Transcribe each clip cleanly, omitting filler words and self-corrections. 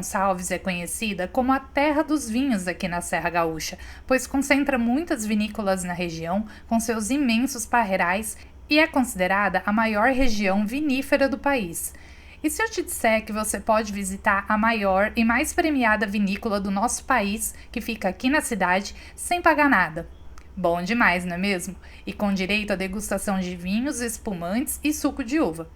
Gonçalves é conhecida como a terra dos vinhos aqui na Serra Gaúcha, pois concentra muitas vinícolas na região, com seus imensos parreirais, e é considerada a maior região vinífera do país. E se eu te disser que você pode visitar a maior e mais premiada vinícola do nosso país, que fica aqui na cidade, sem pagar nada? Bom demais, não é mesmo? E com direito à degustação de vinhos, espumantes e suco de uva.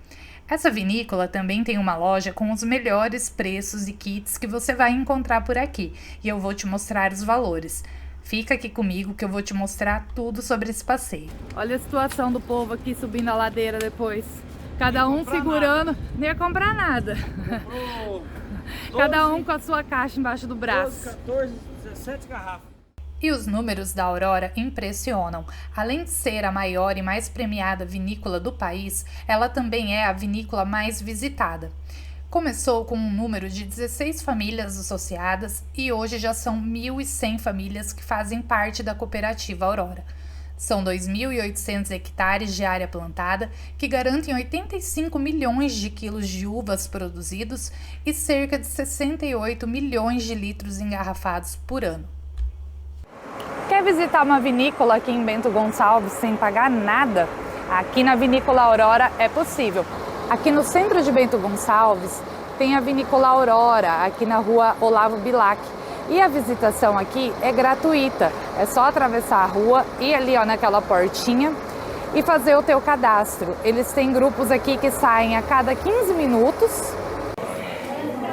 Essa vinícola também tem uma loja com os melhores preços e kits que você vai encontrar por aqui, e eu vou te mostrar os valores. Fica aqui comigo que eu vou te mostrar tudo sobre esse passeio. Olha a situação do povo aqui subindo a ladeira depois. Cada um segurando, não ia comprar nada. Cada um com a sua caixa embaixo do braço. 14, 17 garrafas. E os números da Aurora impressionam. Além de ser a maior e mais premiada vinícola do país, ela também é a vinícola mais visitada. Começou com um número de 16 famílias associadas e hoje já são 1.100 famílias que fazem parte da cooperativa Aurora. São 2.800 hectares de área plantada, que garantem 85 milhões de quilos de uvas produzidos e cerca de 68 milhões de litros engarrafados por ano. Quer visitar uma vinícola aqui em Bento Gonçalves sem pagar nada? Aqui na Vinícola Aurora é possível. Aqui no centro de Bento Gonçalves tem a Vinícola Aurora, aqui na rua Olavo Bilac. E a visitação aqui é gratuita. É só atravessar a rua, ir ali naquela portinha e fazer o teu cadastro. Eles têm grupos aqui que saem a cada 15 minutos.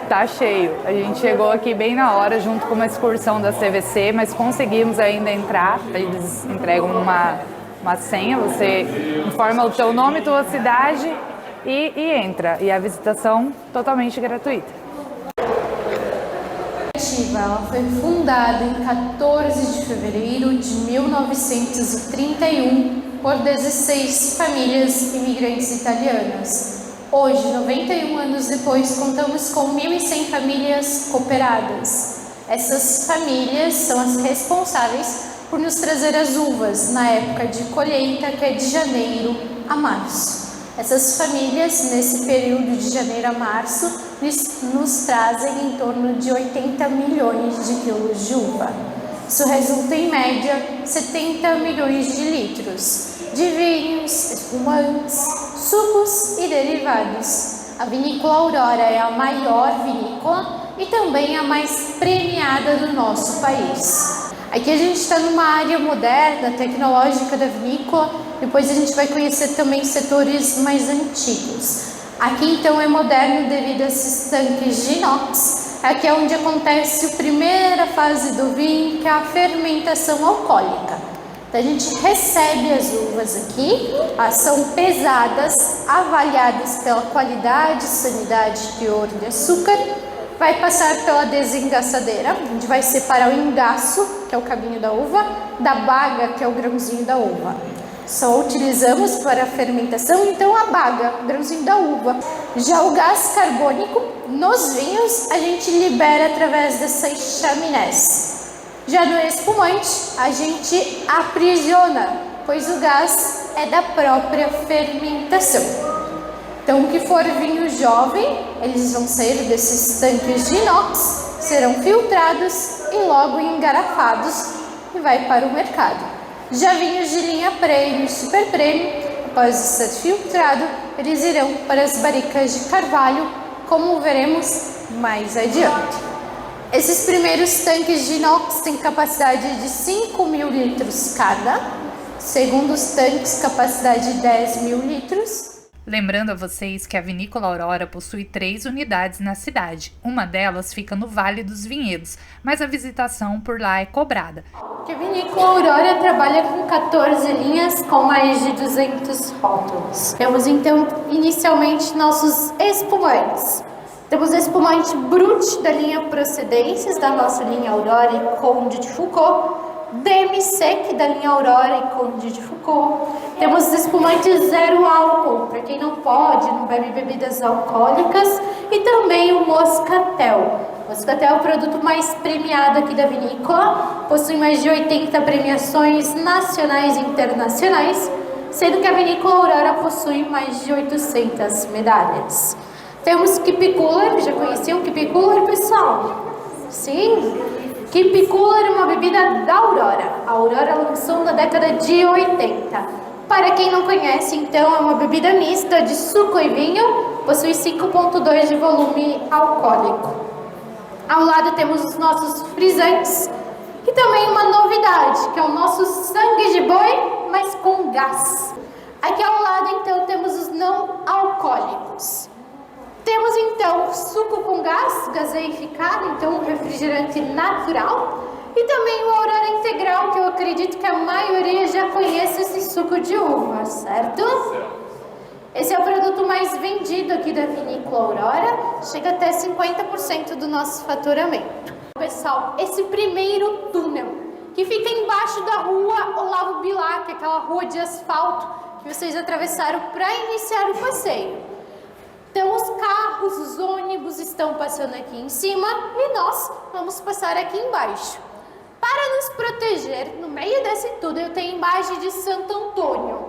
Tá cheio. A gente chegou aqui bem na hora, junto com uma excursão da CVC, mas conseguimos ainda entrar. Eles entregam uma senha, você informa o teu nome, tua cidade e entra. E a visitação totalmente gratuita. Ela foi fundada em 14 de fevereiro de 1931 por 16 famílias imigrantes italianas. Hoje, 91 anos depois, contamos com 1.100 famílias cooperadas. Essas famílias são as responsáveis por nos trazer as uvas na época de colheita, que é de janeiro a março. Essas famílias, nesse período de janeiro a março, nos trazem em torno de 80 milhões de quilos de uva. Isso resulta, em média, 70 milhões de litros de vinhos, espumantes, sucos e derivados. A Vinícola Aurora é a maior vinícola e também a mais premiada do nosso país. Aqui a gente está numa área moderna, tecnológica da vinícola, depois a gente vai conhecer também setores mais antigos. Aqui então é moderno devido a esses tanques de inox. Aqui é onde acontece a primeira fase do vinho, que é a fermentação alcoólica. Então a gente recebe as uvas aqui, elas são pesadas, avaliadas pela qualidade, sanidade, teor de açúcar. Vai passar pela desengaçadeira, onde vai separar o engaço, que é o cabinho da uva, da baga, que é o grãozinho da uva. Só utilizamos para a fermentação, então, a baga, o grãozinho da uva. Já o gás carbônico, nos vinhos, a gente libera através dessas chaminés. Já no espumante, a gente aprisiona, pois o gás é da própria fermentação. Então, o que for vinho jovem, eles vão sair desses tanques de inox, serão filtrados e logo engarafados e vai para o mercado. Já vinhos de linha premium e super premium, após ser filtrado, eles irão para as barricas de carvalho, como veremos mais adiante. Esses primeiros tanques de inox têm capacidade de 5.000 litros cada, segundos tanques capacidade de 10.000 litros. Lembrando a vocês que a Vinícola Aurora possui 3 unidades na cidade. Uma delas fica no Vale dos Vinhedos, mas a visitação por lá é cobrada. A Vinícola Aurora trabalha com 14 linhas com mais de 200 rótulos. Temos então inicialmente nossos espumantes. Temos o espumante Brut da linha Procedências, da nossa linha Aurora e Conde de Foucault. Demi-Sec da linha Aurora e Conde de Foucault. Temos espumantes zero álcool, para quem não pode, não bebe bebidas alcoólicas. E também o Moscatel. O Moscatel é o produto mais premiado aqui da vinícola. Possui mais de 80 premiações nacionais e internacionais, sendo que a Vinícola Aurora possui mais de 800 medalhas. Temos Keep Cooler, já conheciam Keep Cooler, pessoal? Sim? Keep Cooler é uma bebida da Aurora. A Aurora lançou na década de 80. Para quem não conhece, então, é uma bebida mista de suco e vinho, possui 5,2 de volume alcoólico. Ao lado temos os nossos frisantes e também uma novidade, que é o nosso sangue de boi, mas com gás. Aqui ao lado, então, temos os não alcoólicos. Temos, então, suco com gás, gaseificado, então um refrigerante natural. E também o Aurora Integral, que eu acredito que a maioria já conhece esse suco de uva, certo? Esse é o produto mais vendido aqui da Vinícola Aurora, chega até 50% do nosso faturamento. Pessoal, esse primeiro túnel, que fica embaixo da rua Olavo Bilac, aquela rua de asfalto que vocês atravessaram para iniciar o passeio. Então os carros, os ônibus estão passando aqui em cima e nós vamos passar aqui embaixo. Para nos proteger, no meio desse tudo, eu tenho a imagem de Santo Antônio,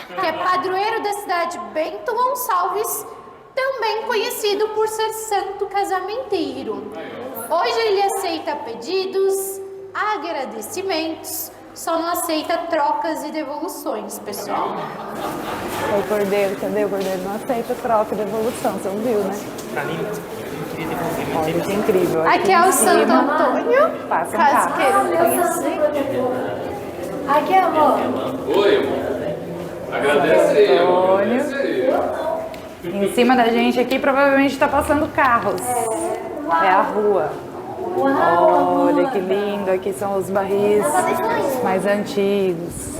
que é padroeiro da cidade Bento Gonçalves, também conhecido por ser santo casamenteiro. Hoje ele aceita pedidos, agradecimentos, só não aceita trocas e devoluções, pessoal. O cordeiro, cadê o cordeiro? Não aceita troca e devolução, você não viu, né? Tá lindo. Olha que incrível. Aqui é o Santo Antônio, Passa um caso carro. queiram conhecer. Aqui, amor. Oi, amor. Agradece aí, amor. Agradece aí. Em cima da gente aqui provavelmente está passando carros. É a rua. Olha que lindo, aqui são os barris mais antigos.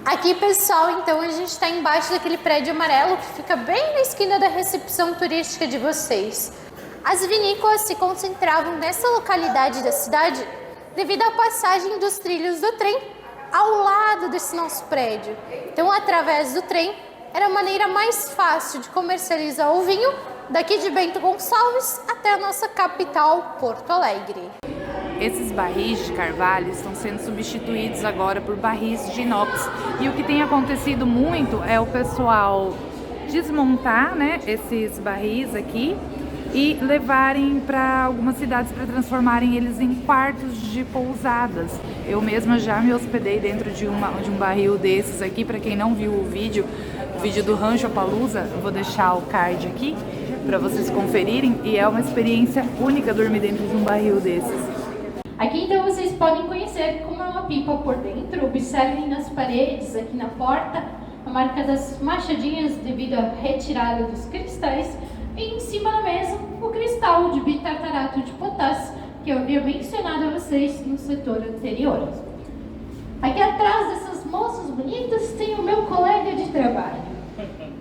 Aqui, pessoal, então a gente está embaixo daquele prédio amarelo que fica bem na esquina da recepção turística de vocês. As vinícolas se concentravam nessa localidade da cidade devido à passagem dos trilhos do trem ao lado desse nosso prédio. Então, através do trem, era a maneira mais fácil de comercializar o vinho daqui de Bento Gonçalves até a nossa capital, Porto Alegre. Esses barris de carvalho estão sendo substituídos agora por barris de inox. E o que tem acontecido muito é o pessoal desmontar, né, esses barris aqui e levarem para algumas cidades para transformarem eles em quartos de pousadas. Eu mesma já me hospedei dentro de um barril desses aqui. Para quem não viu o vídeo do Rancho Palusa, eu vou deixar o card aqui para vocês conferirem. E é uma experiência única dormir dentro de um barril desses. Aqui então vocês podem conhecer como é uma pipa por dentro. Observem nas paredes, aqui na porta, a marca das machadinhas devido à retirada dos cristais. E em cima da mesa, o cristal de bitartarato de potássio, que eu havia mencionado a vocês no setor anterior. Aqui atrás dessas moças bonitas tem o meu colega de trabalho.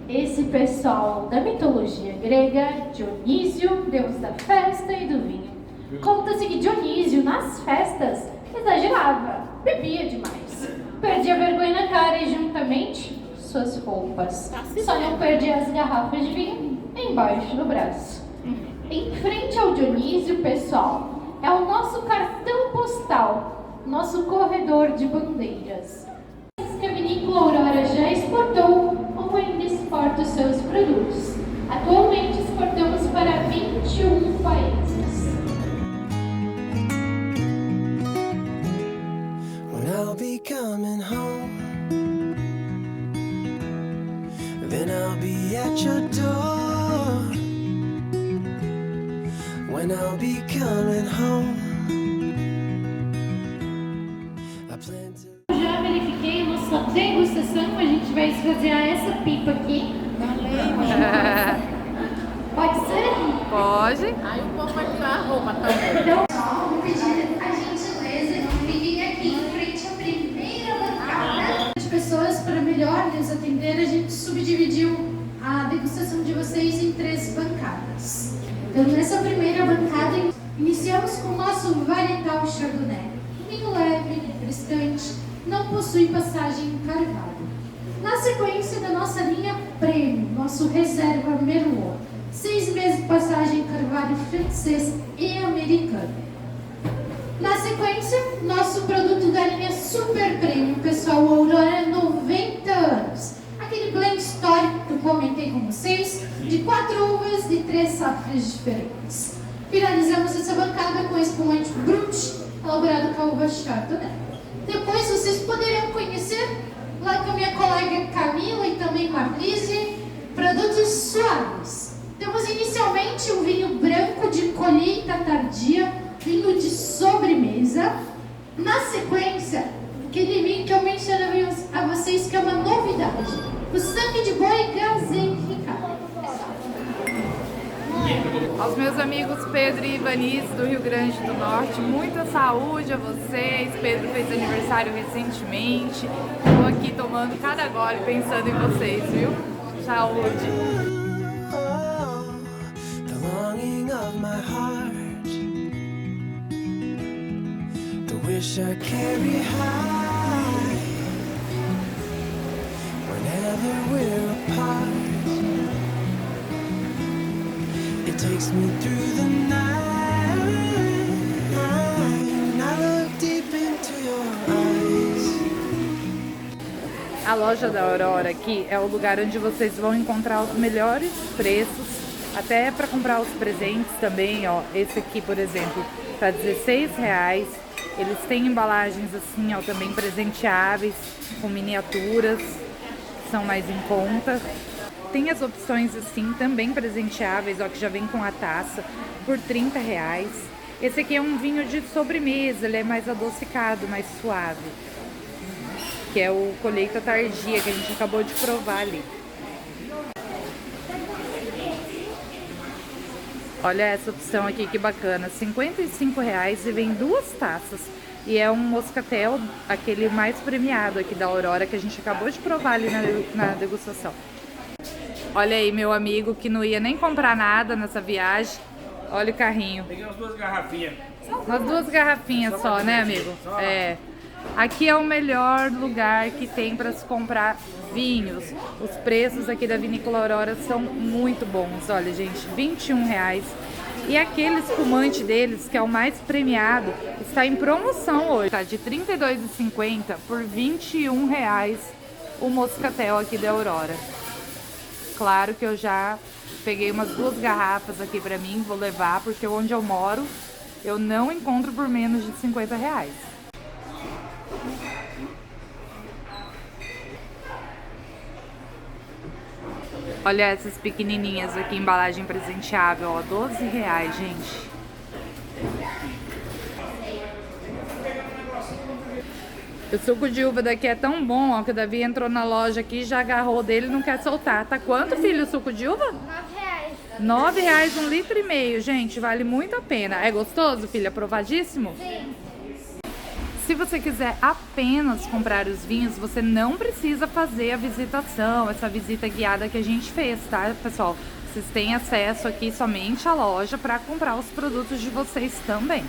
Esse pessoal da mitologia grega, Dionísio, deus da festa e do vinho. Conta-se que Dionísio, nas festas, exagerava, bebia demais, perdia vergonha na cara e, juntamente, suas roupas. Só não perdia as garrafas de vinho embaixo do braço. Em frente ao Dionísio, pessoal, é o nosso cartão postal, nosso corredor de bandeiras. Que a Vinícola Aurora já exportou ou ainda exporta os seus produtos. Atualmente exportamos para 21 países. I'll be coming home, then I'll be at your door. When I'll be coming home, I plan to. Já verifiquei a nossa degustação, a gente vai esvaziar essa pipa aqui. Pode ser? Pode. Aí o povo vai tirar a roupa também. Então, vou pedir a gentileza de fiquem aqui em frente à primeira bancada. As pessoas, para melhor nos atender, a gente subdividiu a degustação de vocês em 3 bancadas. Então, nessa primeira bancada, iniciamos com o nosso varietal Chardonnay. Vinho leve, refrescante, não possui passagem em carvalho. Na sequência da nossa linha Premium, nosso Reserva Merlot. 6 meses de passagem em carvalho francês e americano. Na sequência, nosso produto da linha Super Premium, pessoal, Aurora 90 anos. Aquele blend histórico que eu comentei com vocês, de 4 uvas de 3 safras diferentes. Finalizamos essa bancada com espumante Brut, elaborado com a uva Chardonnay. Depois vocês poderão conhecer, lá com a minha colega Camila e também Marlise, produtos suaves. Temos inicialmente um vinho branco de colheita tardia, vinho de sobremesa. Na sequência, aquele vinho que eu mencionei a vocês que é uma novidade, o sangue de boi gaseificado. Aos meus amigos Pedro e Ivanice do Rio Grande do Norte, muita saúde a vocês. Pedro fez aniversário recentemente. Estou aqui tomando cada gole pensando em vocês, viu? Saúde! The longing of my heart, the wish I carry high whenever we're apart. It takes me through the night, and I look deep into your eyes. A loja da Aurora aqui é o lugar onde vocês vão encontrar os melhores preços, até para comprar os presentes também, ó. Esse aqui, por exemplo, tá R$16. Eles têm embalagens assim, ó, também presenteáveis, com miniaturas, que são mais em conta. Tem as opções assim, também presenteáveis, ó, que já vem com a taça, por R$30. Esse aqui é um vinho de sobremesa, ele é mais adocicado, mais suave, que é o colheita tardia, que a gente acabou de provar ali. Olha essa opção aqui, que bacana, R$55 e vem 2 taças. E é um moscatel, aquele mais premiado aqui da Aurora, que a gente acabou de provar ali na degustação. Olha aí, meu amigo, que não ia nem comprar nada nessa viagem. Olha o carrinho. Peguei umas 2 garrafinhas. Umas 2 garrafinhas só, né, amigo? É. Aqui é o melhor lugar que tem para se comprar vinhos. Os preços aqui da Vinícola Aurora são muito bons. Olha, gente, R$21. E aquele espumante deles, que é o mais premiado, está em promoção hoje. Tá de R$32,50 por R$21 o moscatel aqui da Aurora. Claro que eu já peguei umas 2 garrafas aqui pra mim, vou levar, porque onde eu moro eu não encontro por menos de R$50. Olha essas pequenininhas aqui, embalagem presenteável, ó, R$12, gente. O suco de uva daqui é tão bom, ó, que o Davi entrou na loja aqui, já agarrou dele e não quer soltar. Tá quanto, filho, o suco de uva? R$9. R$9, 1,5 litro, gente, vale muito a pena. É gostoso, filho? Aprovadíssimo? Sim. Se você quiser apenas comprar os vinhos, você não precisa fazer a visitação, essa visita guiada que a gente fez, tá, pessoal? Vocês têm acesso aqui somente à loja para comprar os produtos de vocês também.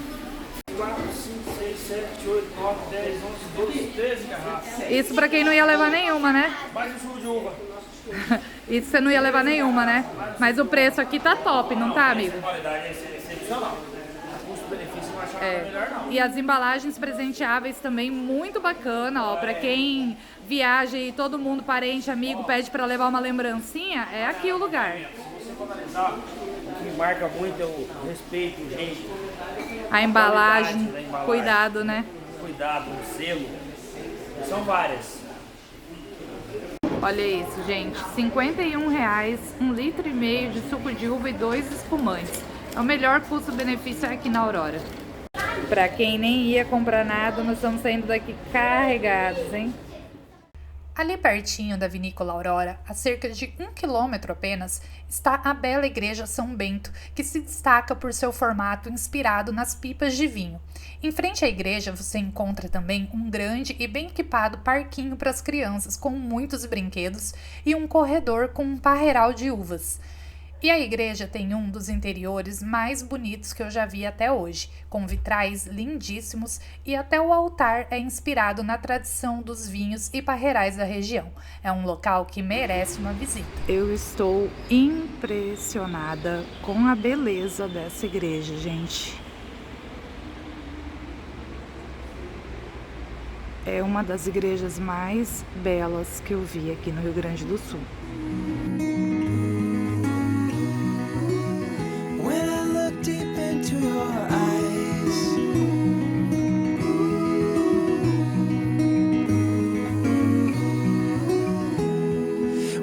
4, 5, 6, 7, 8, 9, 10, 11, 12, 13 garrafas. Isso pra quem não ia levar nenhuma, né? Mais um suco de uva. Isso você não ia levar nenhuma, né? Mas o preço aqui tá top, não tá, amigo? A qualidade é excepcional. Custo-benefício não achava melhor, não. E as embalagens presenteáveis também muito bacana, ó. Pra quem viaja e todo mundo, parente, amigo, pede pra levar uma lembrancinha, é aqui o lugar. Se você for analisar, o que marca muito é o respeito, gente. A embalagem, Da embalagem. cuidado, né? Cuidado, o selo. São várias. Olha isso, gente. R$51, 1,5 litro de suco de uva e 2 espumantes. É o melhor custo-benefício aqui na Aurora. Pra quem nem ia comprar nada, nós estamos saindo daqui carregados, hein? Ali pertinho da Vinícola Aurora, a cerca de 1 quilômetro apenas, está a bela Igreja São Bento, que se destaca por seu formato inspirado nas pipas de vinho. Em frente à igreja você encontra também um grande e bem equipado parquinho para as crianças com muitos brinquedos e um corredor com um parreiral de uvas. E a igreja tem um dos interiores mais bonitos que eu já vi até hoje, com vitrais lindíssimos e até o altar é inspirado na tradição dos vinhos e parreirais da região. É um local que merece uma visita. Eu estou impressionada com a beleza dessa igreja, gente. é uma das igrejas mais belas que eu vi aqui no Rio Grande do Sul. When I look deep into your eyes,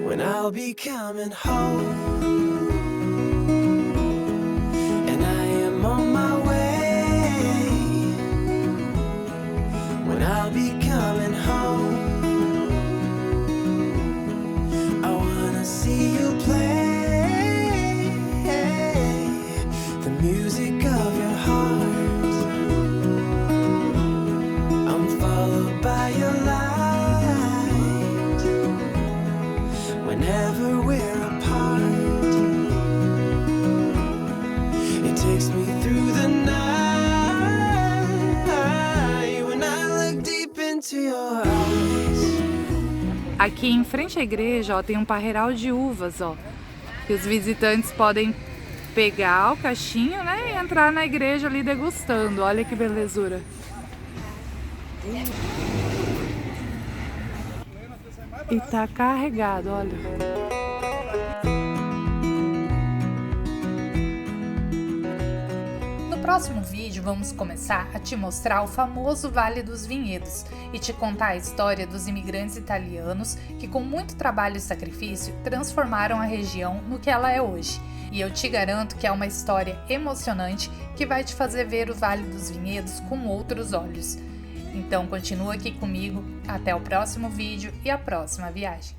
when I'll be coming home, and I am on my way, when I'll be coming home, I wanna see you play the music of your heart. I'm followed by your light whenever we're apart. It takes me through the night when I look deep into your eyes. Aqui em frente à igreja, ó, tem um parreiral de uvas, ó, que os visitantes podem pegar o caixinho, né, e entrar na igreja ali degustando. Olha que belezura. E tá carregado, olha. No próximo vídeo vamos começar a te mostrar o famoso Vale dos Vinhedos e te contar a história dos imigrantes italianos que com muito trabalho e sacrifício transformaram a região no que ela é hoje. E eu te garanto que é uma história emocionante que vai te fazer ver o Vale dos Vinhedos com outros olhos. Então continua aqui comigo, até o próximo vídeo e a próxima viagem.